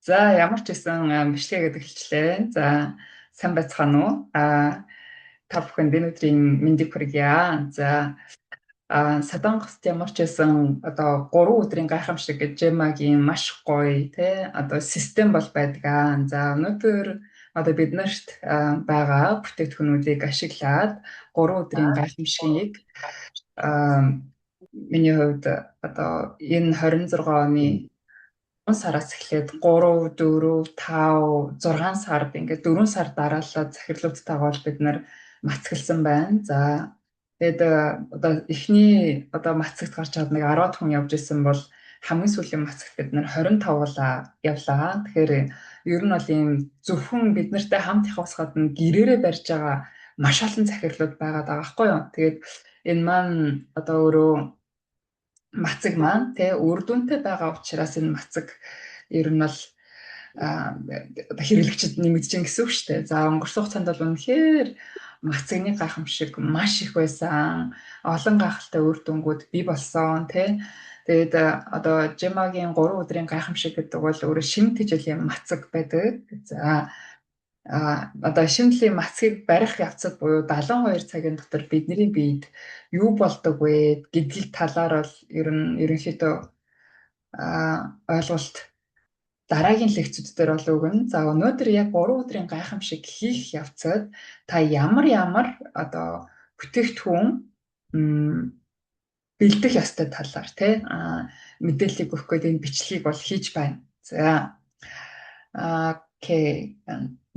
За ямар ч байсан бичлэгээ гэдэг хэлчлээ. За сайн байцгаана уу? Та бүхэнд энэ өдрийн мэндийг хүргье. За Садангаст ямар ч байсан одоо 3 өдрийн гайхамшиг гэж Жемагийн маш гоё те одоо систем бол байдаг. За өнөөдөр одоо бид нарт байгаа бүтээгдэхүүнүүдийг ашиглаад 3 өдрийн гайхамшигыг миний хувьд одоо энэ 26 оны сараас эхлээд 3, 4, 5, 6 сард ингээд 4 сар дараалал захирлуудтайгаа бид нар мацгалсан байна. За тэгээд одоо эхний одоо мацагт гарч чад нэг 10 хүн явж исэн бол хамгийн сүүлийн мацагт бид нар 25 явлаа. Тэгэхээр ер нь бол ийм зөвхөн бид нартай хамт явахаас гадна гэрээрээ барьж байгаа маш олон захирлууд байгаад байгаа байхгүй юу. Тэгээд энэ маань одоо өөрөө мацаг маань үр дүнтэй байгаа учраас энэ мацаг ер нь бол хэрэглэгчд нэмэгдэж гин гэсэн үг шүү дээ. За өнгөрсөн хугацаанд бол үнэхээр мацагны гайхамшиг маш их байсан. Олон гайхалтай үр дүнгууд бий болсон тэгээд одоо Жемагийн 3 өдрийн гайхамшиг гэдэг бол өөрөө шимт хичээлийн мацаг байдаг. За одоо шимтлийн мацгийг барих явцад буюу 72 цагийн дотор бидний биед юу болдог вэ гэдгийг талаар бол ерөнхийдөө ойлголт дараагийн лекцүүд дээр бол өгнө. За өнөөдөр яг 3 өдрийн гайхамшиг хийх явцад та ямар одоо бүтээгдэхүүн бэлдэх ёстой талаар мэдээллийг өгөх гээд энэ бичлэгийг бол хийж байна. За окей.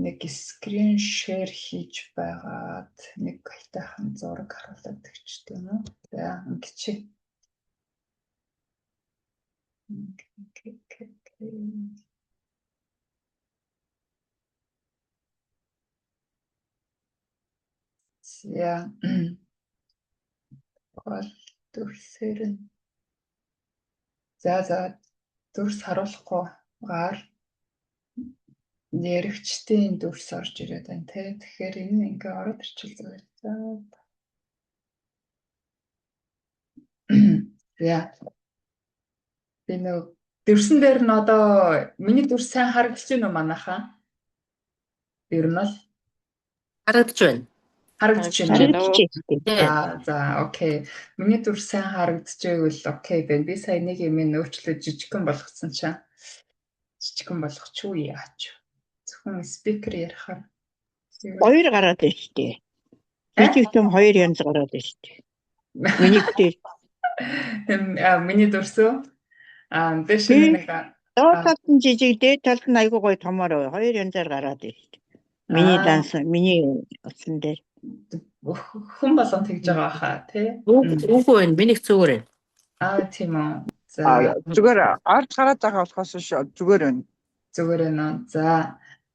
Нэг скрин шеэр хийж байгаад нэг айтайхан зураг харуулдаг ч тийм үү. За ингэчээ. За бол дүрсээр нь за дүрс харуулахгүй гар нэрвчтийн дүрс орж ирээд байна тэгэхээр энэ ингээ ороод ирчихвэл зүгээр. За би нэг дүрсэн дээр нь одоо миний дүрс сайн харагдаж байна уу манайхаа? Ер нь бол харагдаж байна. За окей. Миний дүрс сайн харагдаж байвал окей байна. Би сая нэг юм өөрчлөөд жижигхэн болгоцсон чаа. Жижигхэн болгочихгүй яач. Зөвхөн спикер ярихаар 2 гараад байна шүү дээ. Видеотэм 2 янз гараад байна шүү дээ. Миний дүрсөө дэш нэг доод талд нь жижиг, дээд талд нь айгүй гоё томоор 2 янзаар гараад байна шүү дээ. Миний данс, миний утсан дээр хүн болгон тэгж байгаа хаа тий. Үгүй байна. Миний зүгээр байна. Тийм үү. Зүгээр ард гараад байгаа болохоос зүгээр байна. Зүгээр байна.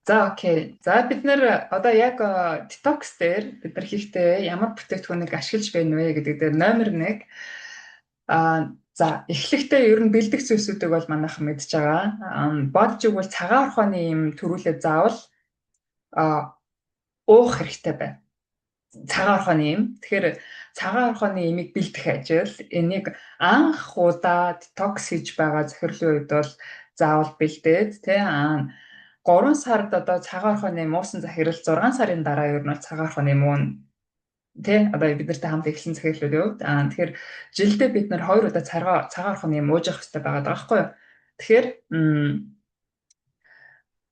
За окей. За бид нэр одоо яг detox дээр бид нар хийхдээ ямар бүтээгдэхүүнийг ашиглаж байна вэ гэдэг дээр номер 1. За эхлэхдээ ер нь бэлдэх зүйлсүүдийг бол манайхан мэдж байгаа. Бодж игэл цагаан орхооны юм төрүүлээ заавал уух хэрэгтэй байна. Цагаан орхооны юм. Тэгэхээр цагаан орхооны имийг бэлдэх ажил энийг анх удаа detox хийж байгаа захирлын үед бол заавал бэлдээд 3 сард одоо цагаан орхооны муусан захирал 6 сарын дараа ер нь бол цагаан орхооны муу одоо бид нартай хамт эхэлсэн захирлууд юу. Тэгэхээр жилдээ бид нар 2 удаа цагаан орхооны мууж явах хэрэгтэй байгаа байхгүй юу. Тэгэхээр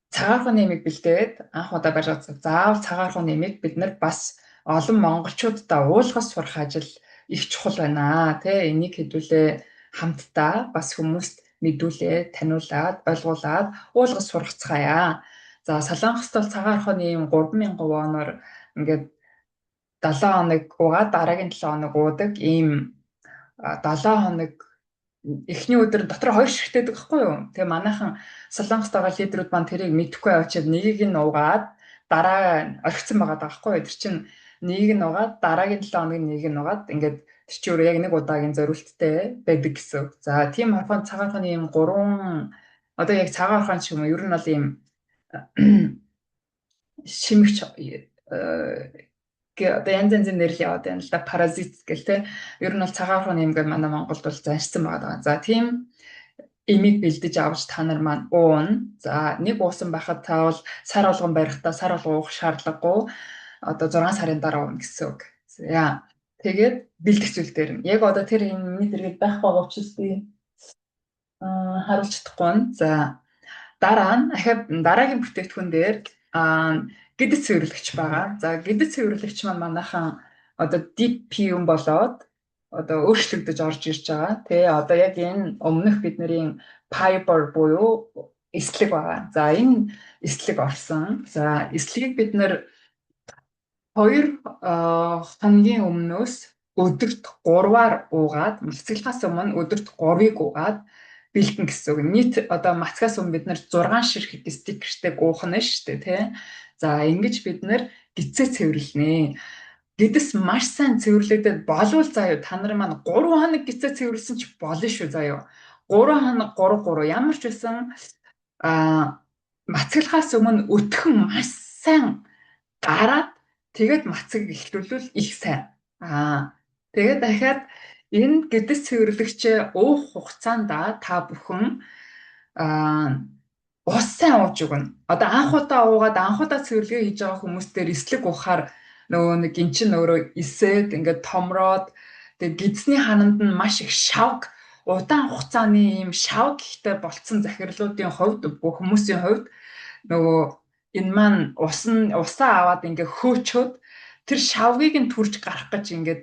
цагаан орхооны имийг бэлдээд анх удаа барьж байгаа заавал цагаан орхооны имийг бид нар бас олон монголчуудаа уулгаж сурах ажил их чухал байна. Энийг хэдүүлээ хамтдаа бас хүмүүст мэдүүлээ, таниулаад, ойлгуулад уулгаж сургацгаая. За Солонгост бол цагаан орхооны им 3000 воноор ингээд 7 хоног угаад дараагийн 7 хоног уудаг ийм 7 хоног эхний өдөр дотор 2 ширхтээд байхгүй юу. Тэгээ манайхан Солонгост байгаа лидерүүд маань тэрийг мэдэхгүй авчиад нэгийг нь угаад дараа орхицсан байгаа даахгүй юу. Тэр чинь нэгийг нь угаад дараагийн 7 хоногийн нэгийг нь угаад ингээд тэр чинь яг нэг удаагийн зориулттай байдаг гэсэн. За тийм орхон цагаан орхооны ийм 3 одоо яг цагаан орхон ч юм уу ер нь бол ийм шимэгч одоо янз янзын нэрлэл яваад байна л да. Паразит гэл ер нь бол цагаан орхооны юм гээд манай Монголд бол заншсан байгаа. За тийм эмийг бэлдэж авч та нар маань уун. За нэг уусан байхад та бол сар болгон барихдаа сар болгон уух шаардлагагүй. Одоо 6 сарын дараа уун гэсэн үг. За тэгээд бэлдэх зүйл дээр нь. Яг одоо тэр миний дэргэд байх байгаа учраас би харуулж чадахгүй нь. За дараа нь ахад дараагийн бүтээгдэхүүн дээр гэдэц цэвэрлэгч байгаа. За гэдэц цэвэрлэгч маань манайхан одоо DPM болоод одоо өөрчлөгдөж орж ирж байгаа. Тэ одоо яг энэ өмнөх бидний fiber буюу эслэг байгаа. За энэ эслэг орсон. За эслэгийг бид нэр 2 хоногийн өмнөөс өдөрт 3-аар уугаад, мацаглахаас өмнө өдөрт 3-ыг уугаад бэлдэн гэсэн үг. Нийт одоо мацгаас өмнө бид нэр 6 ширхэг стикертэй уухна шүү дээ, тий. За ингэж бид нэр гидсээ цэвэрлэнэ. Гэдэс маш сайн цэвэрлэгдээд болвол заяа та нар маань 3 хоног гидсээ цэвэрлсэн ч болно шүү заяа. 3 хоног 3 ямар ч байсан мацаглахаас өмнө өтгөн маш сайн гараад тэгээд мацаг ихлүүлвэл их сайн. Тэгээд дахиад энэ гэдэс цэвэрлэгч уух хугацаанд та бүхэн ус сайн ууж өгнө. Одоо анх удаа цэвэрлэгээ хийж байгаа хүмүүстээр эслэг уухаар нөгөө нэг эн чинь өөрөө эсээд ингээд томроод тэгээд гидсний хананд нь маш их шавг удаан хугацааны ийм шавг ихтэй болцсон захирлуудын хувьд бүх хүмүүсийн хувьд нөгөө энэ маань усаа аваад ингээ хөөчөөд тэр шавгийг нь түрж гарах гэж ингээд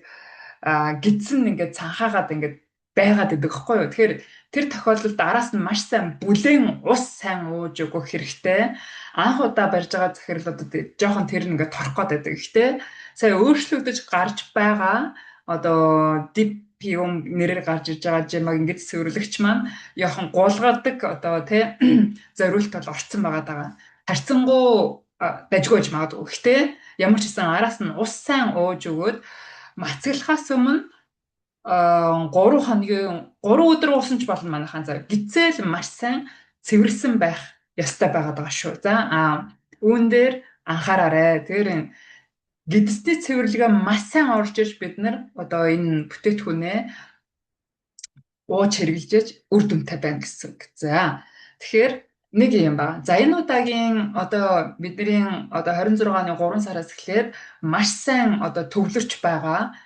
гидсэн ингээд цанхаагаад ингээд байгаад идэг хэвгүй юу. Тэгэхээр тэр тохиолдолд араас нь маш сайн бүлээн ус сайн ууж өгөх хэрэгтэй. Анх удаа барьж байгаа захирлуудад жоохон тэр нь ингээд торох гээд байдаг. Гэхдээ сая өөрчлөгдөж гарч байгаа одоо DPM нэрээр гарч иж байгаа жимаг ингээд цэвэрлэгч маань яхан гулгадаг одоо тий зориулт бол орцсон байгаа. Харьцангуй дажгүйж магадгүй. Гэхдээ ямар ч гэсэн араас нь ус сайн ууж өгөөд мацаглахаас өмнө 3 өдөр уусан ч болно манайхан. За гидсэл маш сайн цэвэрлсэн байх ёстой байгаа шүү. За үүн дээр анхаараарай. Тэр гэдэсний цэвэрлэгээ маш сайн орж иж бид нар одоо энэ бүтээтгүнээ ууж хэрэглэж үр дүнтэй байна гэсэн үг. За тэгэхээр нэг юм ба. За энэ удаагийн одоо бидний одоо 26 оны 3 сараас эхлээд маш сайн одоо төвлөрч байгаа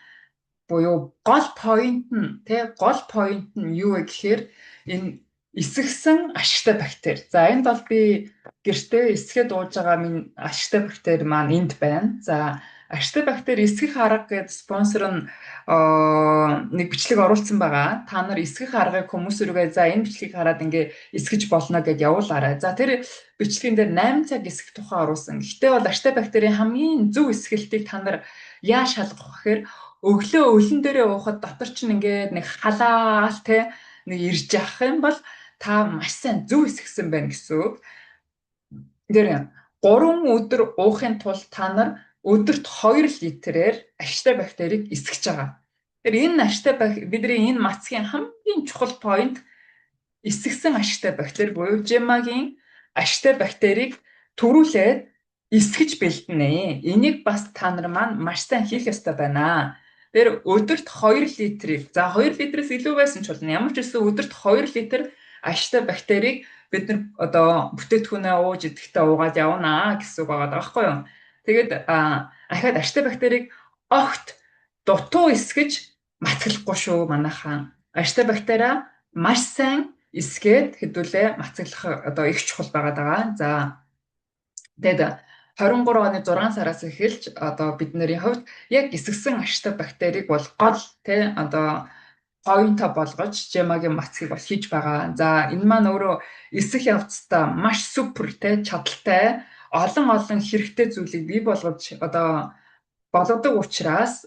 буюу гол point нь юу вэ гэхээр энэ эсгсэн ашигтай бактери. За энд бол би гэртээ эсгээд ууж байгаа минь ашигтай бактери маань энд байна. За ашигтай бактери эсгэх арга гэдэг спонсор нь нэг бичлэг оруулсан байгаа. Та нар эсгэх аргыг хүмүүс рүүгээ за энэ бичлэгийг хараад ингээ эсгэж болно гэд явуулаарай. За тэр бичлэгэн дээр 8 цаг эсгэх тухай оруулсан. Гэхдээ бол ашигтай бактерийн хамгийн зөв эсгэлтийг та нар яа шалгах гэхээр өглөө өлөн дээрээ уухад дотор чинь ингээд нэг халаал те нэг ирж явах юм бол та маш сайн зөв эсгсэн байна гэсэн үг. Тэр 3 өдөр уухын тулд та нар өдөрт 2 литрээр ашигтай бактерийг эсгэж байгаа. Тэгэхээр энэ ашигтай бидний энэ мацгийн хамгийн чухал point эсгсэн ашигтай бактери буюу жимагийн ашигтай бактерийг төрүүлээд эсгэж бэлдэнэ. Энийг бас та нар маань маш сайн хийх ёстой байна. Тэр өдөрт 2 литрийг за 2 литрээс илүү байсан ч болно. Ямар ч гэсэн өдөрт 2 литр ашигтай бактерийг бид нар одоо бүтээтгүнээ ууж идэхдээ уугаад явна гэсэн үг байгаа байхгүй юу? Тэгээд ахаад ашигтай бактерийг огт дутуу эсгэж мацаглахгүй шүү манайхаа. Ашигтай бактериа маш сайн эсгээд хэдүүлээ мацаглах одоо их чухал байгаа. За тэгээд 23 оны 6 сараас эхэлж одоо бидний хувьд яг эсгсэн ашигтай бактерийг бол гол тий одоо поинто болгож жимагийн мацгийг бол хийж байгаа. За энэ маань өөрөө эсэх явцдаа маш супер тий чадaltaй олон хэрэгтэй зүйлийг бий болгож одоо болгодог учраас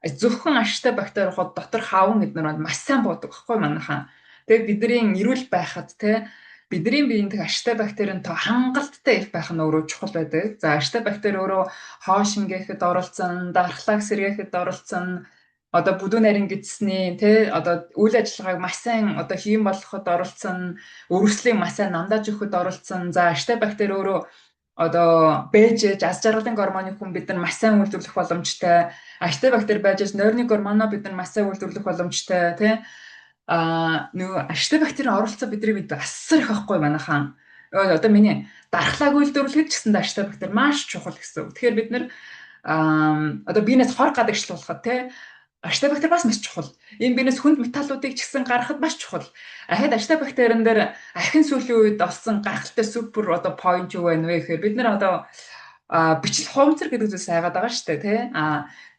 зөвхөн ашигтай бактери хот дотор хаван эднэр маш сайн буудаг байхгүй манайхаа. Тэгээд бидний эрүүл байхад тий бидний биеийн ашигтай бактерийн тоо хангалттай их байх нь өөрөө чухал байдаг. За ашигтай бактери өөрөө хоо шингээхэд оролцсон, дархлааг сэргээхэд оролцсон, одоо бүдүүн нарийн гидсний тий одоо үйл ажиллагааг маш сайн одоо хийм болгоход оролцсон, өргөслийг маш сайн намдааж өгөхөд оролцсон. За ашигтай бактери өөрөө одоо бэжэж аз жаргалын гормоныг хүн бид нар маш сайн үйлдвэрлэх боломжтой. Ашигтай бактери байж нойрны гормоноо бид нар маш сайн үйлдвэрлэх боломжтой тий. нөгөө ашигтай бактерийн оролцоо бидний бид асар их байхгүй манайхан. Одоо миний дархлааг үйлдвэрлэхэд ч гэсэн ашигтай бактери маш чухал гэсэн. Тэгэхээр бид нэр одоо биенээс хор гадагшлуулахад те ашигтай бактери бас маш чухал. Энэ биенээс хүнд металлуудыг ч гэсэн гаргахад маш чухал. Ахад ашигтай бактерин дээр ахин сүүлийн үед олсон гайхалтай супер одоо point юу байна вэ гэхээр бид нар одоо бичил хувцар гэдэг зүйлс хайгаад байгаа шүү дээ тий.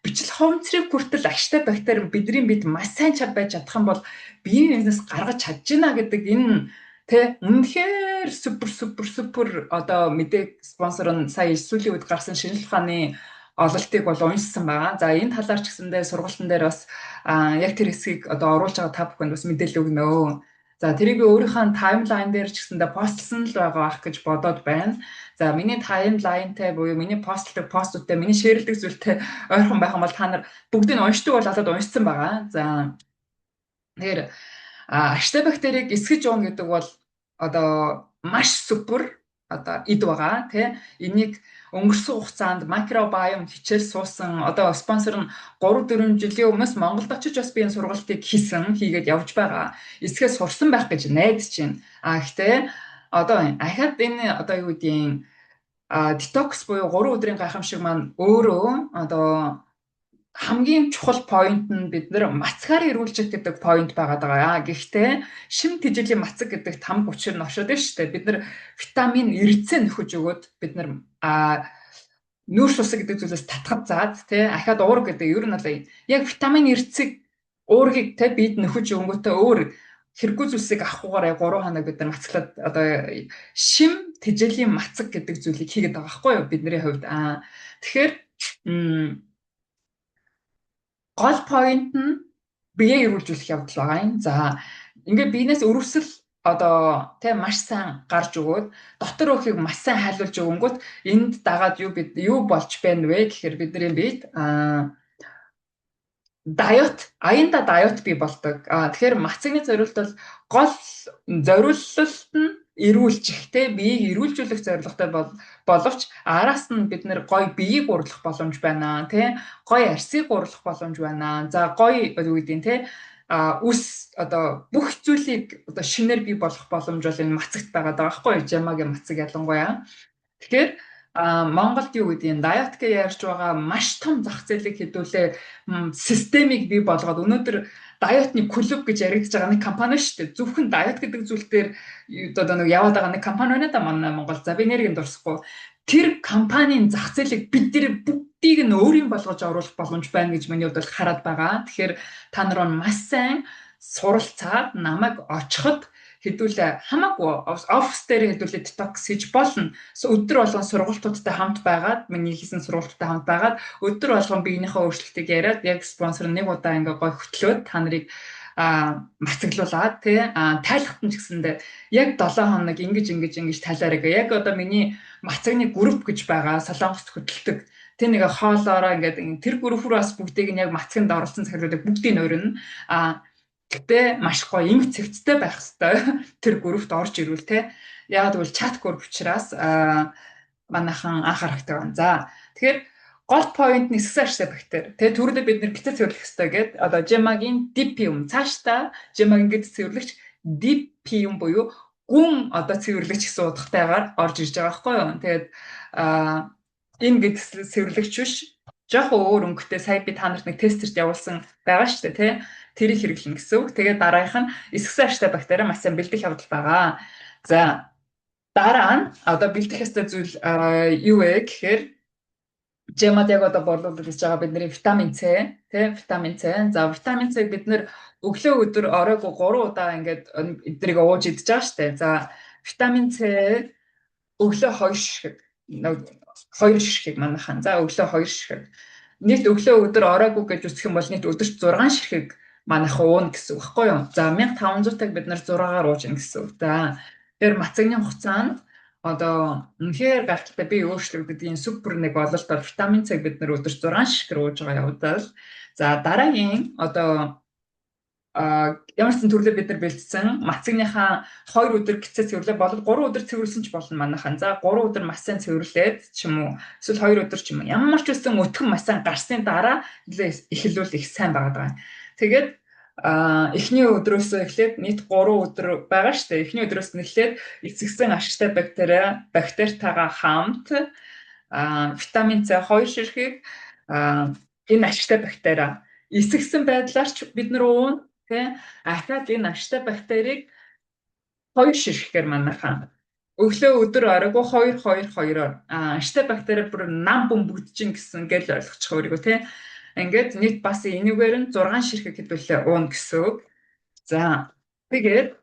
Бичил хувцрыг хүртэл ашигтай бактери бидний бид маш сайн байж чадах юм бол биенээс гаргаж чадж гинэ гэдэг энэ тий үнэхээр супер одоо мэдээ спонсор нь сая сүүлийн үед гарсан шинжлэх ухааны ололтыг бол уншсан байгаа. За энэ талаар ч гэсэндээ сургалтын дээр бас яг тэр хэсгийг одоо оруулж байгаа та бүхэнд бас мэдээлэл өгнө. За тэрийг би өөрийнхөө таймлайн дээр ч гэсэндээ постлсан л байгаа ах гэж бодоод байна. За миний таймлайнтай буюу миний постлдог постуудтай миний шеэрлдэг зүйлтэй ойрхон байх юм бол та нар бүгдийг уншдаг бол олоод уншсан байгаа. За тэгэхээр ашигтай бактерийг эсгэж уун гэдэг бол одоо маш супер одоо эд байгаа тий. Энийг өнгөрсөн хугацаанд микробиом хичээл суусан одоо спонсор нь 3-4 жилийн өмнөөс Монголд очиж бас би энэ сургалтыг хийгээд явж байгаа. Эсгээ сурсан байх гэж найдаж байна. Гэхдээ одоо ахад энэ одоо юу гэдгийг детокс буюу 3 өдрийн гайхамшиг маань өөрөө одоо хамгийн чухал point нь бид нэр мацгаар ирүүлчих гэдэг point байгаад байгаа. Гэхдээ шим тэжээлийн мацаг гэдэг там хүчээр ношоод байна шүү дээ. Бид нэр витамин эрдэсээ нөхөж өгөөд бид нэр нүүрс ус гэдэг зүйлээс татгад заад тий ахаад уур гэдэг ер нь бол яг витамин эрдэсийг уургийг тий бид нөхөж өнгөтэй өөр хэрэггүй зүйлсийг авахгүйгээр 3 хоног бид нар мацглаад одоо шим тэжээлийн мацаг гэдэг зүйлийг хийгээд байгаа байхгүй юу бидний хувьд. Тэгэхээр гол point нь биеэ эрүүлжүүлэх явдал байгаа юм. За ингээд биенээс өрөвсөл одоо тэ маш сайн гарч өгөөд дотор өөхийг маш сайн хайлуулж өгөнгөт энд дагаад юу болж байна вэ гэхээр бидний биед аяанда диет бий болдог. Тэгэхээр мацагны зорилт бол гол зориулалт нь эрүүлжих те биеийг эрүүлжүүлэх зорилготой боловч араас нь бид нэр гой биеийг уурлах боломж байна те гой арсыг уурлах боломж байна. За гой юу гэдэг нь те үс одоо бүх зүйлийг одоо шинээр бий болох боломж бол энэ мацагт байгаа байхгүй юу? Жамагийн мацаг ялангуяа. Тэгэхээр Монголд юу гэдэг нь диет гэж ярьж байгаа маш том зах зээлийг хэдүүлээ системийг бий болгоод өнөөдөр диетны клуб гэж яригдж байгаа нэг компани шүү дээ. Зөвхөн диет гэдэг зүйл дээр одоо нэг яваад байгаа нэг компани байна да манай Монгол. За би нэрийг дурсахгүй. Тэр компанийн зах зээлийг бид нэр бүгдийг нь өөрийн болгож оруулах боломж байна гэж миний хувьд бол хараад байгаа. Тэгэхээр та нар маш сайн суралцаад намайг очиход хэдүүлээ хамаагүй офис дээр хэдүүлээ детокс хийж болно. Өдөр болгон сургалтуудтай хамт байгаад миний хийсэн сургалтуудтай хамт байгаад өдөр болгон биенийхээ өөрчлөлтийг яриад яг спонсор нэг удаа ингээ гой хөтлөөд та нарыг мацаглуулаад тий тайлхтан ч гэсэндээ яг 7 хоног ингэж тайлаарай гэ. Яг одоо миний мацагны групп гэж байгаа Солонгост хөдөлдөг. Тэр нэг хоолоороо ингээд тэр групп руу бас бүгдийг нь яг мацагнд оруулсан цагуудыг бүгдийг нь өрнө. Гэтэ маш гоё эмх цэгцтэй байх хэвээр тэр группт орж ирвэл те яг тэгвэл чат групп учраас манайхан анхаарахтай байна. За тэгэхээр гол point нь эсгсэн бактери. Тэгээ түрүүндээ бид нэр гитэ цэвэрлэх хэвээр гээд одоо жемагийн дипиум цаашдаа жемагийн гитэ цэвэрлэгч дипиум буюу гүн одоо цэвэрлэгч гэсэн утгатайгаар орж ирж байгаа байхгүй юу. Тэгээд энэ гитэ цэвэрлэгч биш жоохон өөр өнгөтэй сая би та нарт нэг тестэрт явуулсан байгаа шүү дээ тий. Тэрийг хэрэглэн гэсэн үг. Тэгээд дараагийнх нь эсгсэн ашигтай бактери маш сайн бэлдэх явдал байгаа. За дараа нь одоо бэлдэх ёстой зүйл юу вэ гэхээр жемад яг одоо борлуулж байгаа бидний витамин С тий витамин С. За витамин С бид нэр өглөө өдөр оройг 3 удаа ингээд эднийг ууж идэж байгаа шүү дээ. За витамин С өглөө 2 ширхэг 2 ширхэг манайхан. За өглөө 2 ширхэг. Нийт өглөө өдөр оройг гэж үсэх юм бол нийт өдөрт 6 ширхэг манайхан уун гэсэн үг байхгүй юу? За 1500-ыг бид нар 6-аар ууж ин гэсэн үг. За тэр мацагны хугацаанд одоо үнэхээр гайхалтай бие өөрчлөгдөж энэ супер нэг ололт бол витамин С бид нар өдөрт 6 ширхэг ууж байгаа явдал. За дараагийн одоо ямар ч төрлөөр бид нар бэлдсэн мацагныхаа 2 өдөр гисээ цэвэрлээ болол 3 өдөр цэвэрлсэн ч болно манайхан. За 3 өдөр маш сайн цэвэрлээд ч юм уу эсвэл 2 өдөр ч юм уу ямар ч үсэн өтгөн маш сайн гарсны дараа эхлүүл их сайн байгаад байгаа. Тэгээд эхний өдрөөсөө эхлээд нийт 3 өдөр байгаа шүү дээ. Эхний өдрөөс нь эхлээд эцэгсэн ашигтай бактеритайгаа хамт витамин С 2 ширхэг энэ ашигтай бактери эсэгсэн байдлаар ч бид нар уун тий ахаад энэ ашигтай бактерийг 2 ширхэгээр манайхаа өглөө өдөр оройгоо 2-2-2-оор ашигтай бактери бүр нам бөмбөгдөж гэсэн гэл ойлгочих өөрийгөө тий. Ингээд нийт бас энэгээр нь 6 ширхэг хэдүүлээ уун гэсэн үг. За тэгээд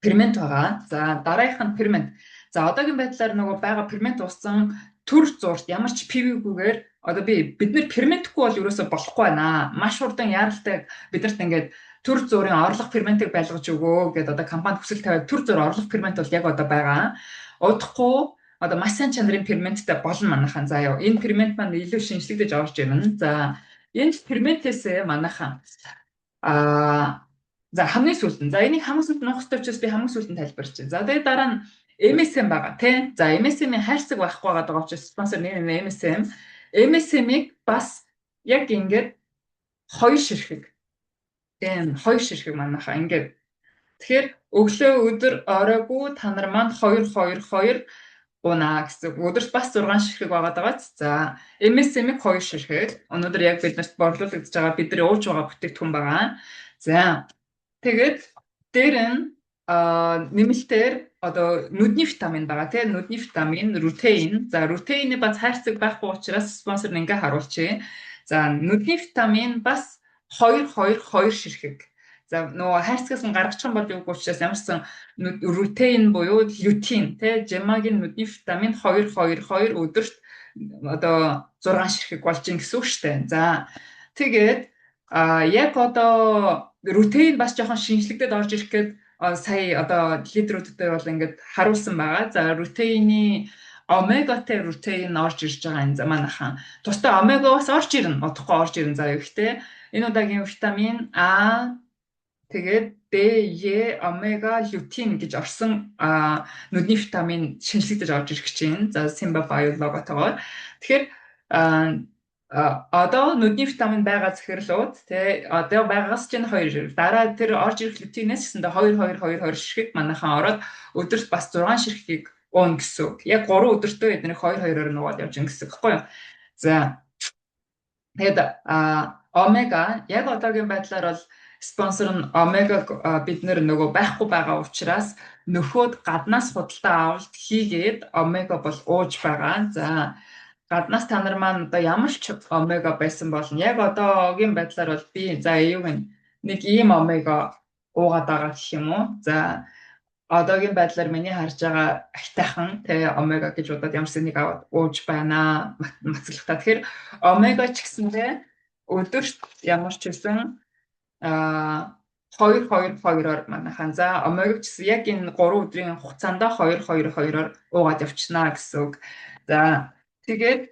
фермент байгаа. За дараагийнх нь фермент. За одоогийн байдлаар нөгөө байгаа фермент уусан төр зурт ямар ч пивгүйгээр одоо бид нар ферментэхгүй бол ерөөсө болохгүй байна. Маш хурдан яаралтай бидэрт ингээд төр зургийн орлого ферментийг байлгаж өгөө гэдэг одоо компани хүсэл тавиад төр зур орлого фермент бол яг одоо байгаа. Удахгүй одоо маш сайн чанарын ферменттэй болно манайхан. Заа ёо. Энэ фермент маань илүү шинжлэгдэж орж ирнэ. За энэ ферментээс манайхан за хамгийн сүүлд нь. За энийг хамгийн сүүлд нуух хэрэгтэй учраас би хамгийн сүүлд нь тайлбарчих. За тэгээд дараа нь MSM байгаа тий. За MSM-ийн хайрцаг байхгүй байгаа учраас спонсор нэр нь MSM. MSM-ийг бас яг ингээд 2 ширхэг. Энэ 2 ширхэг манайхаа ингээд. Тэгэхээр өглөө өдөр оройгүй та нар маань 2-2-2 унаа гэсэн. Өдөрт бас 6 ширхэг байгаа даа. За MSM-ийг 2 ширхэг. Өнөөдөр яг биднэрт борлуулагдж байгаа бидний ууж байгаа бүтээгдэхүүн байгаа. За тэгээд дээр нь нэмэлтээр одоо нүдний витамин байгаа тийм нүдний витамин рутеин. За рутеины бас хайрцаг байхгүй учраас спонсор нь ингээ харуулчих. За нүдний витамин бас 2-2-2 ширхэг. За нөгөө хайрцагаас нь гаргачих юм бол юу учраас ямарсан рутеин буюу лютин тийм жемагийн нүдний витамин 2-2-2 өдөрт одоо 6 ширхэг болж ин гэсэн үг шүү дээ. За тэгээд яг одоо рутеин бас жоохон шинжлэгдээд орж ирэх гээд сая одоо лидерүүдтэй бол ингээд харуулсан байгаа. За рутеины омегатэй рутеин орж ирж байгаа энэ манайхан. Тустай омегаас орж ирнэ, удахгүй орж ирнэ заа юу гэхдээ энэ удаагийн витамин А тэгээд D, E, омега, лютин гэж орсон нүдний витамин шинжлэгдэж орж ирэх чинь. За Simba Bio логотойгоор. Тэгэхээр одоо нүдний витамин байгаа захирлууд тий одоо байгаас чинь 2 ширхэг. Дараа тэр орж ирэх лютинээс гэсэндээ 2-2-2-2 ширхэг манайхан ороод өдөрт бас 6 ширхгийг уун гэсэн үг. Яг 3 өдөртөө эднийг 2-2-оор нугаад явж гин гэсэн үг байхгүй юу? За тэгээд омега яг одоогийн байдлаар бол спонсор нь омега бид нөгөө байхгүй байгаа учраас нөхөд гаднаас худалдаа авалт хийгээд омега бол ууж байгаа. За гаднаас та нар маань одоо ямар ч омега байсан болно. Яг одоогийн байдлаар бол би за юуг нэг ийм омега уугаад байгаа гэх юм уу. За одоогийн байдлаар миний харж байгаа ахтайхан тэ омега гэж удаад ямарсан нэг аваад ууж байна мацлагтаа. Тэгэхээр омега ч гэсэндээ өдөрт ямар ч гэсэн 2-2-2-оор манайхан. За омега ч гэсэн яг энэ 3 өдрийн хугацаанд 2-2-2-оор уугаад явчихна гэсэн үг. За тэгээд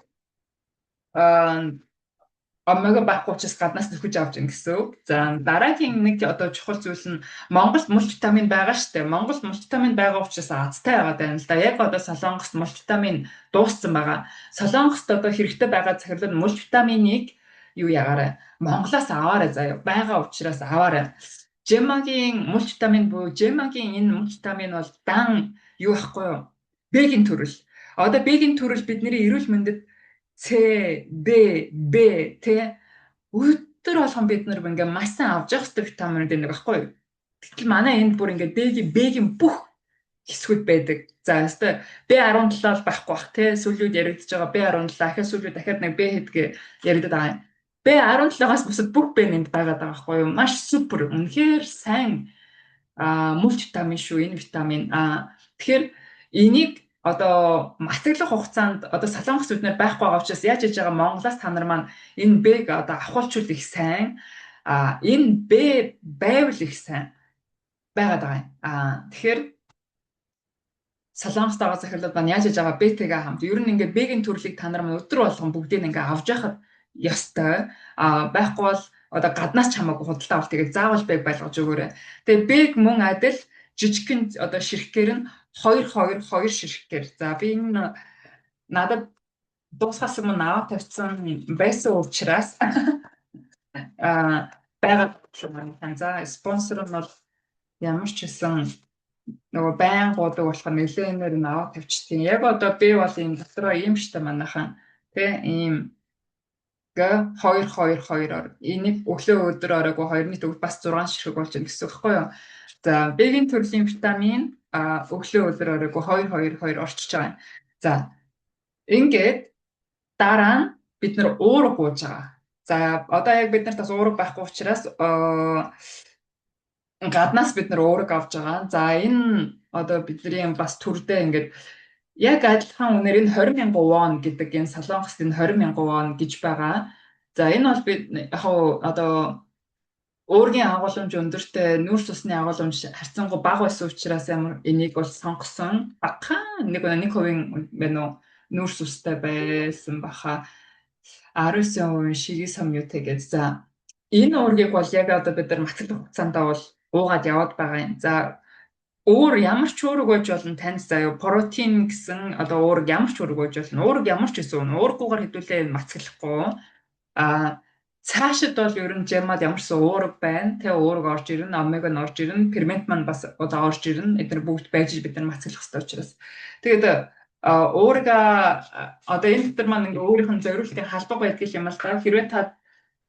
омега байхгүй учраас гаднаас нөхөж авч ин гэсэн үг. За дараагийн нэг одоо чухал зүйл нь Монголд мультивитамин байгаа шүү дээ. Монголд мультивитамин байгаа учраас азтай байгаа даа л да. Яг одоо Солонгост мультивитамин дууссан байгаа. Солонгост одоо хэрэгтэй байгаа захирлууд мультивитаминыг юу ягаарай. Монголоос аваарай заяа. Байгаа учраас аваарай. Жемагийн мультивитамин буюу жемагийн энэ мультивитамин бол дан юу ахгүй юу? Б-ийн төрөл. Одоо Б-ийн төрөл бидний эрүүл мэндэд С, Д, Б тэ өдөр болгон бид нар ингээ маш сайн авч явах хэрэгтэй витаминууд нэг байхгүй юу? Гэтэл манай энд бүр ингээ Б-ийн бүх хэсгүүд байдаг. За өстой B17 бол байхгүй бах тэ сүлүүд яригдж байгаа B17 ахаа сүлүүд дахиад нэг Б хэдгээ яригдаад байгаа. B17-аас бусад бүх Б нэнд байгаа даа байхгүй юу? Маш супер үнэхээр сайн мультивитамин шүү энэ витамин. Тэгэхээр энийг одоо матгадлах хугацаанд одоо Солонгос үднэр байхгүй байгаа учраас яаж хийж байгаа Монголоос та нар маань энэ Б-г одоо авахулчул их сайн энэ Б байвал их сайн байгаад байгаа. Тэгэхээр Солонгост байгаа захирлууд маань яаж хийж байгаа Б-тэйгээ хамт ер нь ингээ Б-гийн төрлийг та нар маань өдөр болгон бүгдийг ингээ авч яхад ёстой. Байхгүй бол одоо гаднаас ч хамаагүй худалдаа авалт тэгээд заавал Б-г байлгаж өгөөрэй. Тэгээд Б-г мөн адил жижигхэн одоо ширхгээр нь 2-2-2 ширхгээр. За би энэ надад дуусгасан мөн аваад тавьсан байсан учраас байгаа юм. За спонсор нь бол ямар ч гэсэн нөгөө байн гоодаг болохоор нэлээнээр нь аваад тавьчихтiin. Яг одоо би бол ийм дотроо ийм штэ манайхан тий ийм 2-2-2-оор энийг өглөө өдөр ороогүй 2-ны төгс бас 6 ширхэг болж байна гэсэн үг байхгүй юу? За B-ийн төрлийн витамин өглөө өдөр ороогүй 2-2-2 орчиж байгаа юм. За ингээд дараа нь бид нэр уурга гууж байгаа. За одоо яг бид нарт бас уурга байхгүй учраас гаднаас бид нар уурга авч байгаа. За энэ одоо бидний бас төрдөө ингээд яг адилхан үнээр энэ 20,000 won гэдэг энэ солонгост энэ 20,000 won гэж байгаа. За энэ бол бид яг одоо өөрийн агуулмж өндөртэй нүүрс усны агуулмж харьцангуй бага байсан учраас ямар энийг бол сонгосон. Багахан 1% байна уу нүүрс устай байсан баха 19% шигээ самюутэй гэж. За энэ уургийг бол яг одоо бид нар мацаг хугацаанд бол уугаад яваад байгаа юм. За өөр ямар ч уург байж болно тань заяа протеин гэсэн одоо уург ямар ч уург байж болно. Уург ямар ч гэсэн уургуугаар хэдүүлээ мацаглахгүй. Цаашид бол ер нь жамад ямарсан уург байна. Тэ уург орж ирнэ, омега нь орж ирнэ, фермент маань бас одоо орж ирнэ. Эдгээр бүгд байж бид нар мацаглах хэрэгтэй учраас. Тэгээд уурга одоо энэ дотор маань ингээ өөрийнх нь зориултын халбаг байдаг юм л та. Хэрвээ та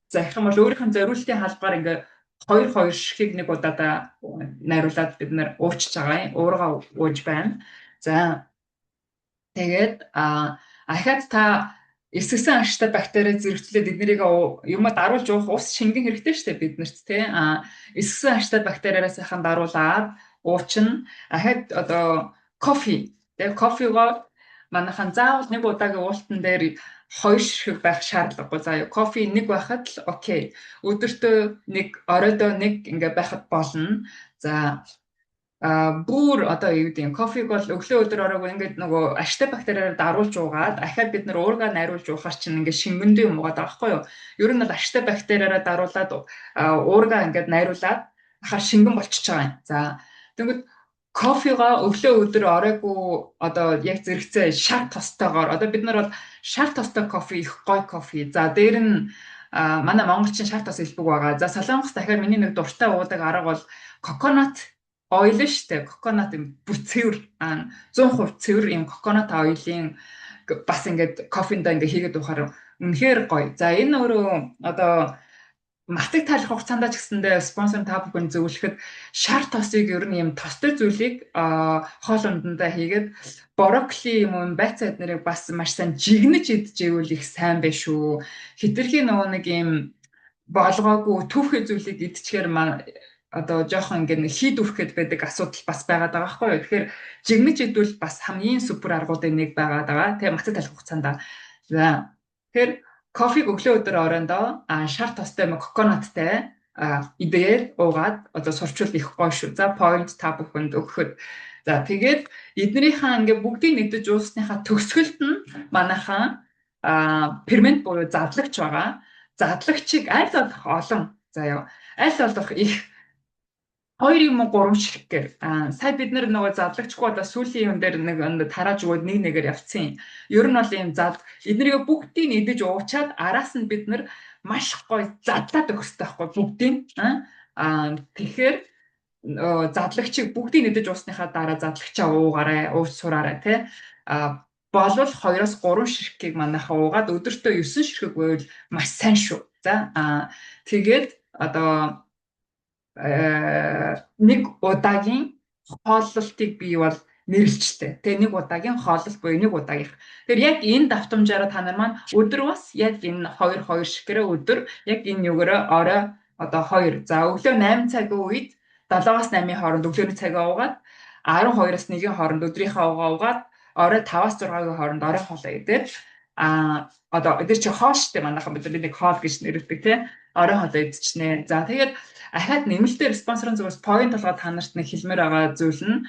захих юм бол өөрийнх нь зориултын халбаар ингээ 2 ширхгийг нэг удаа найруулад бид нэр уучж байгаа юм. Уурга ууж байна. За тэгээд ахаад та эсгсэн ашигтай бактери зэрэгцлээд эднэрийг юмд даруулж уух ус шингэн хэрэгтэй шүү дээ биднэрт тий. Эсгсэн ашигтай бактериараас сайхан даруулаад уучна. Ахаад одоо кофе. Тэгээд кофегоо манайхан заавал нэг удаагийн уултан дээр 2 ширхэг байх шаардлагагүй. За кофе нэг байхад л окей. Өдөртөө нэг, оройдоо нэг ингээ байхад болно. За бүр одоо юу гэдэг юм кофег бол өглөө өдөр ороогүй ингээд нөгөө ашигтай бактериаар даруулж уугаад ахаад бид нар уургаа найруулж уухаар чинь ингээд шингэндээ юм уугаад байгаа байхгүй юу? Ер нь бол ашигтай бактериараа даруулаад уургаа ингээд найруулад ахаар шингэн болчихж байгаа юм. За тэгвэл кофега өглөө өдөр ороогүй одоо яг зэрэгцээ шар тостойгоор одоо бид нар бол шар тостой кофе их гой кофе. За дээр нь манай монголчин шар тос элбэг байгаа. За солонгос дахиад миний нэг дуртай уудаг арга бол coconut oil штэ. Coconut бүр цэвэр 100% цэвэр юм coconut oil-ийн бас ингээд кофенд ингээд хийгээд уухаар үнэхээр гоё. За энэ өөрөө одоо матыг таалах хугацаанд ч гэсэндээ спонсор та бүхэн зөвлөхөд шар тосыг ер нь юм тостой зүйлийг хоол ундандаа хийгээд брокколи юм байцаад нэрийг бас маш сайн жигнэж идэж ивэл их сайн байх шүү. Хитрхийн нөгөө нэг юм болгоогүй түүхий зүйлийг идчихээр одоо жоохон ингээд хид үрхэд байдаг асуудал бас байгаад байгаа байхгүй юу. Тэгэхээр жигнэж идвэл бас хамгийн супер аргуудын нэг байгаад байгаа. Тэгээ матыг таалах хугацаанд. За тэгэхээр кофег өглөө өдөр орондоо шар тостой коконаттай идээр уугаад одоо сурчвал их гоё шүү. За point та бүхэнд өгөхөд. За тэгээд эднэрийнхээ ингээ бүгдийг нэгдэж уусныхаа төгсгөлд нь манайхан фермент буюу задлагч байгаа. Задлагчийг аль болох олон заяа аль болох их 2 юм уу 3 ширхгээр сая бид нар нөгөө задлагчгүй одоо сүүлийн юм дээр нэг тарааж өгөөд нэг нэгээр явцсан. Ер нь бол ийм эднэрийг бүгдийг нэгдэж уучаад араас нь бид нар маш гоё задлаад өгөх хэрэгтэй байхгүй бүгдийг. Тэгэхээр задлагчийг бүгдийг нэгдэж уусныхаа дараа задлагчаа уугаарай, ууж сураарай тий. Болвол 2-3 ширхгийг манайхаа уугаад өдөртөө 9 ширхэг байвал маш сайн шүү. За тэгээд одоо нэг удаагийн хооллолтыг бий бол нэрлэлчтэй. Тэгээ нэг удаагийн хооллолт буюу нэг удаагийнх. Тэгэхээр яг энэ давтамжаараа та нар маань өдөр бас яг энэ 2 ширхгээрээ өдөр яг энэ югээрээ орой одоо 2. За өглөө 8 цагийн үед 7-аас 8-ийн хооронд өглөөний цагаа уугаад 12-аас 1-ийн хооронд өдрийнхөө уугаад орой 5-аас 6-гийн хооронд орой хоолоо идээд одоо эдгээр чи хоол штэ манайхан бид нэг хоол гэж нэрлэдэг тий. Орой хоолоо идчихнэ. За тэгээд ахаад нэмэлтээр спонсорын зүгээс point толгой та нарт нэг хэлмээр байгаа зүйл нь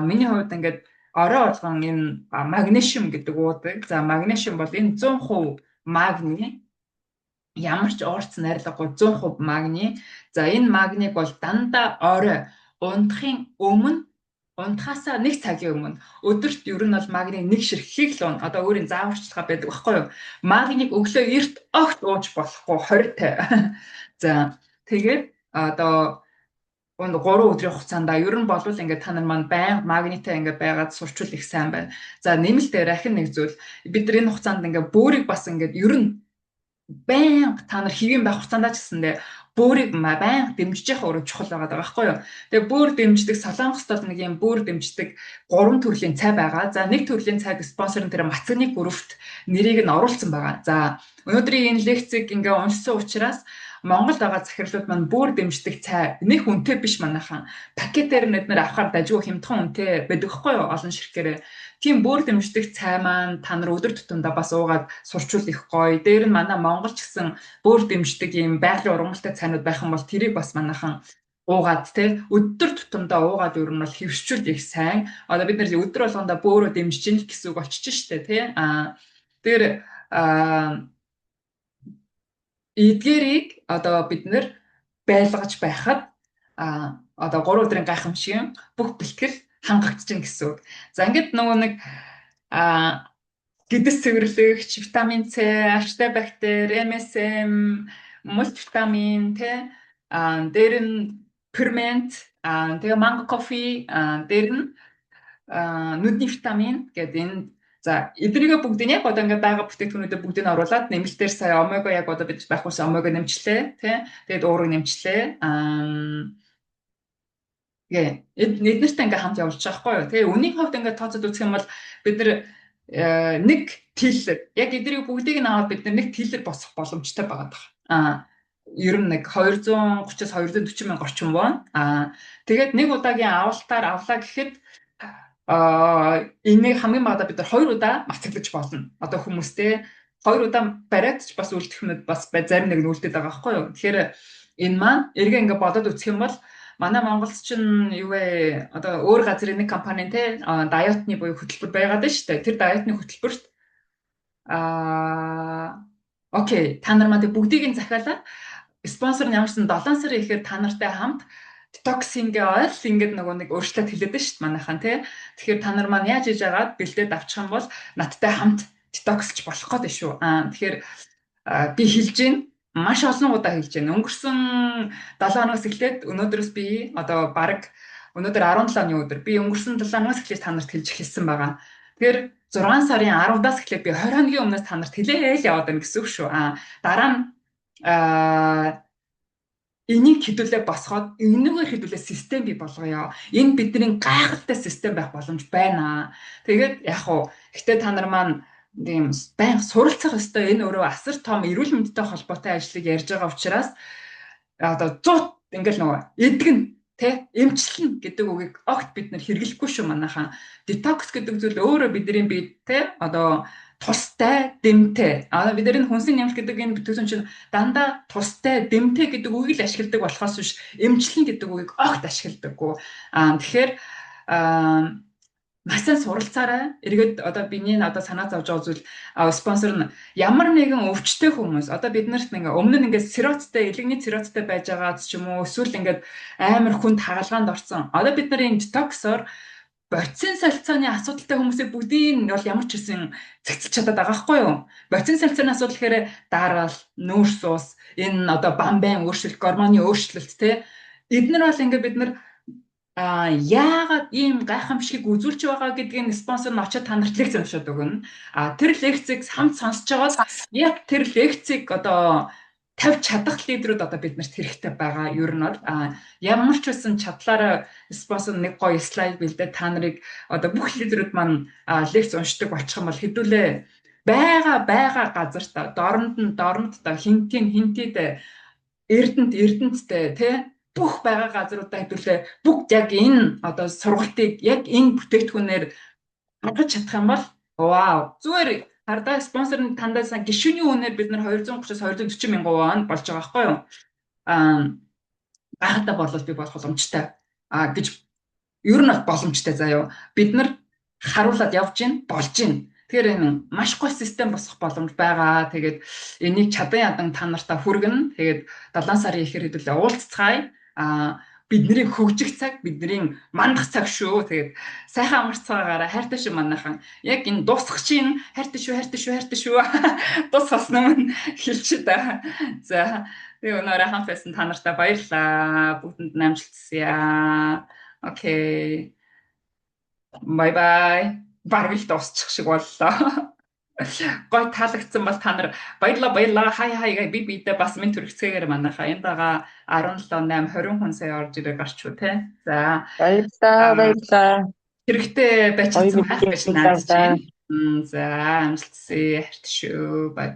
миний хувьд ингээд орой болгон энэ магнesium гэдэг уудаг. За магнesiум бол энэ 100% магний ямар ч уурц найрлагагүй 100% магний. За энэ магниг бол дандаа орой унтахын өмнө унтахаасаа 1 цагийн өмнө өдөрт ер нь бол магний 1 ширхгийг л уун. Одоо өөрийн зааварчилгаа байдаг байхгүй юу? Магниг өглөө эрт огт ууж болохгүй 20-тай. За Тэгээд одоо 3 өдрийн хугацаанд ер нь болвол ингээд та нар маань байн магнитаа ингээд байгаад сурчвал их сайн байна. За нэмэлт дээр ахин нэг зүйл бид нар энэ хугацаанд ингээд бөөрийг бас ингээд ер нь байн та нар хэвэн байх хугацаанд ч гэсэндээ бөөрийг байн дэмжиж явах өөрөө чухал байгаа байхгүй юу. Тэгээ бөөр дэмждэг Солонгост нэг юм бөөр дэмждэг 3 төрлийн цай байгаа. За нэг төрлийн цайг спонсор нь тэр Мацагны бүрэлдэхүүн нэрийг нь оруулсан байгаа. За өнөөдрийн энэ лекцийг ингээ уншсан учраас Монголд байгаа захирлууд маань бөөр дэмждэг цай нэг үнэтэй биш манайхан. Пакетээр бид нэр авахар дажгүй хямдхан үнэтэй байдаг хгүй юу олон ширхгээрээ. Тийм бөөр дэмждэг цай маань та нар өдөр тутамдаа бас уугаад сурчвал их гоё. Дээр нь манай Монгол ч гэсэн бөөр дэмждэг ийм байгалийн ургамалтай цайнууд байх юм бол тэрийг бас манайхан уугаад те өдөр тутамдаа уугаад ер нь бол хөвсчүүл их сайн. Одоо бид нар өдөр болгондоо бөөрөө дэмжиж ин гэсэн үг болчих штэ те. Тэр эдгээрийг одоо бид нэр байлгаж байхад одоо 3 өдрийн гайхамшиг бүх бэлтгэл хангагдаж гин гэсэн үг. За ингээд нөгөө нэг гэдэс цэвэрлэгч, витамин С, ашигтай бактери, MSM, мультивитамин тэ дээр нь фермент, тэгээ манго кофе, дээр нь нүдний витамин гэдэг энэ за эднийг бүгдийг яг одоо ингээд байгаа бүтээгдэхүүнүүдэд бүгдийг нь оруулаад нэмэлтээр сая омега яг одоо бид байх ус омега нэмчлээ тий. Тэгээд уурыг нэмчлээ. Эднэртэй ингээд хамт явуулж байгаа хгүй юу. Тэгээ үнийн хувьд ингээд тооцоод үзэх юм бол бид нар нэг тэлэр яг эднийг бүгдийг нь аваад бид нар нэг тэлэр босох боломжтой байгаа даа. Ер нь нэг 230-аас 240 мянга орчим байна. Тэгээд нэг удаагийн авалтаар авлаа гэхэд энийг хамгийн багадаа бид нар 2 удаа мацаглаж болно. Одоо хүмүүстэй 2 удаа бариадч бас үлдэх нь бас зарим нэг нь үлдээд байгаа байхгүй юу. Тэгэхээр энэ маань эргээ ингээд бодоод үзэх юм бол манай Монголд чинь юу вэ? Одоо өөр газрын нэг компани те дайетны буюу хөтөлбөр байгаад байна шүү дээ. Тэр дайетны хөтөлбөрт окей, та нар маань бүгдийг нь захиалаад спонсор нь ямарсан 7 сарын ихээр та нартай хамт детоксинг ойл ингээд нөгөө нэг өөрчлөлт хэлээд байна шүү дээ манайхан тий. Тэгэхээр та нар маань яаж хийж агаад бэлдээд авчих юм бол надтай хамт детоксч болох гэдэг шүү. Тэгэхээр би хэлж гин маш олон удаа хэлж гин. Өнгөрсөн 7 хоногоос эхлээд өнөөдрөөс би одоо баг өнөөдөр 17 оны өдөр би өнгөрсөн 7 хоногоос эхлээд та нарт хэлж эхэлсэн байгаа. Тэгэхээр 6 сарын 10-аас эхлээд би 20 хоногийн өмнөөс та нарт хэлээл яваад байна гэсэн үг шүү. Дараа нь энийг хэдүүлээ босгоод энэгээр хэдүүлээ систем бий болгоё. Энэ бидний гайхалтай систем байх боломж байна. Тэгээд яг уу гэтээ та нар маань тийм байн суралцах ёстой энэ өөрөө асар том эрүүл мэндтэй холбоотой ажлыг ярьж байгаа учраас одоо 100 ингээл нөгөө эдгэн тэ эмчилнэ гэдэг үгийг огт бид нар хэрэглэхгүй шүү манайхан. Детокс гэдэг зүйл өөрөө бидний бие тэ одоо тустай дэмтэй. Бид нар хүнсний нэмэлт гэдэг энэ бүтээсэн чинь дандаа тустай дэмтэй гэдэг үгийг л ашигладаг болохоос биш эмчлэн гэдэг үгийг огт ашигладаггүй. Тэгэхээр маш сайн суралцаарай. Эргээд одоо биний одоо санаа зовж байгаа зүйл спонсор нь ямар нэгэн өвчтэй хүмүүс одоо бид нарт ингээ өмнө нь ингээ циррозтой, элегний циррозтой байж байгаа ч юм уу эсвэл ингээ амар хүнд хагалгаанд орсон. Одоо бид нарын детоксоор бодисын солилцооны асуудалтай хүмүүсийг бүгдийг нь бол ямар ч хэсэн цэгцэлж чадаад байгаа байхгүй юу? Бодисын солилцооны асуудал гэхээр дараал, нүүрс ус, энэ одоо бамбайн өөрчлөлт, гормоны өөрчлөлт те. Эднэр бол ингээ бид нар яагаад ийм гайхамшигыг үзүүлж байгаа гэдгийг спонсор нь очиод та нарт лекц уншаад өгнө. Тэр лекцийг хамт сонсож байгаа яг тэр лекцийг одоо тавьж чадах лидерүүд одоо биднэрт хэрэгтэй байгаа. Ер нь бол ямар ч байсан чадлаараа спонсор нэг гоё слайд бэлдээд та нарыг одоо бүх лидерүүд маань лекц уншдаг болчих юм бол хэдүүлээ байгаа газартаа дорнод та хинтийд эрдэнэтэй тий бүх байгаа газруудаа хэдүүлээ бүгд яг энэ одоо сургалтыг яг энэ бүтээгдэхүүнээр хангаж чадах юм бол вау зүгээр хардаа спонсор нь тандаас гишүүний үнээр бид нар 230-аас 240 мянган вон болж байгаа байхгүй юу? Гайхалтай болол би болох боломжтой. Гэж ер нь боломжтой заяа. Бид нар харуулад явж гин болж гин. Тэгэхээр энэ маш гоё систем босох боломж байгаа. Тэгээд энийг чадан ядан та нартаа хүргэн. Тэгээд 7 сарын ихэр хэдүүлээ уулзцгаая. бидний хөгжих цаг, бидний мандах цаг шүү. Тэгээд сайхан амарцаагаараа хайртай шүү манайхан. Яг энэ дуусах чинь хайртай шүү. Дуусгасан нь хэлчих та. За тэгээ өнөөрөө хамт байсан та нартай баярлалаа. Бүгдэнд нь амжилт хүсье. Окей. Bye. Бараг л дуусчих шиг боллоо. Гой таалагдсан бол та нар баярлалаа. Хай бидээ бас минь төрөгцгээгээр манайхаа энэ дагаа 17 8 20 хүн сая орж ирээ гарч уу те. За Баярлалаа. хэрэгтэй байцсан байх гэж наадаж байна. За амжилт хүсье. Хайртай шүү. Bye.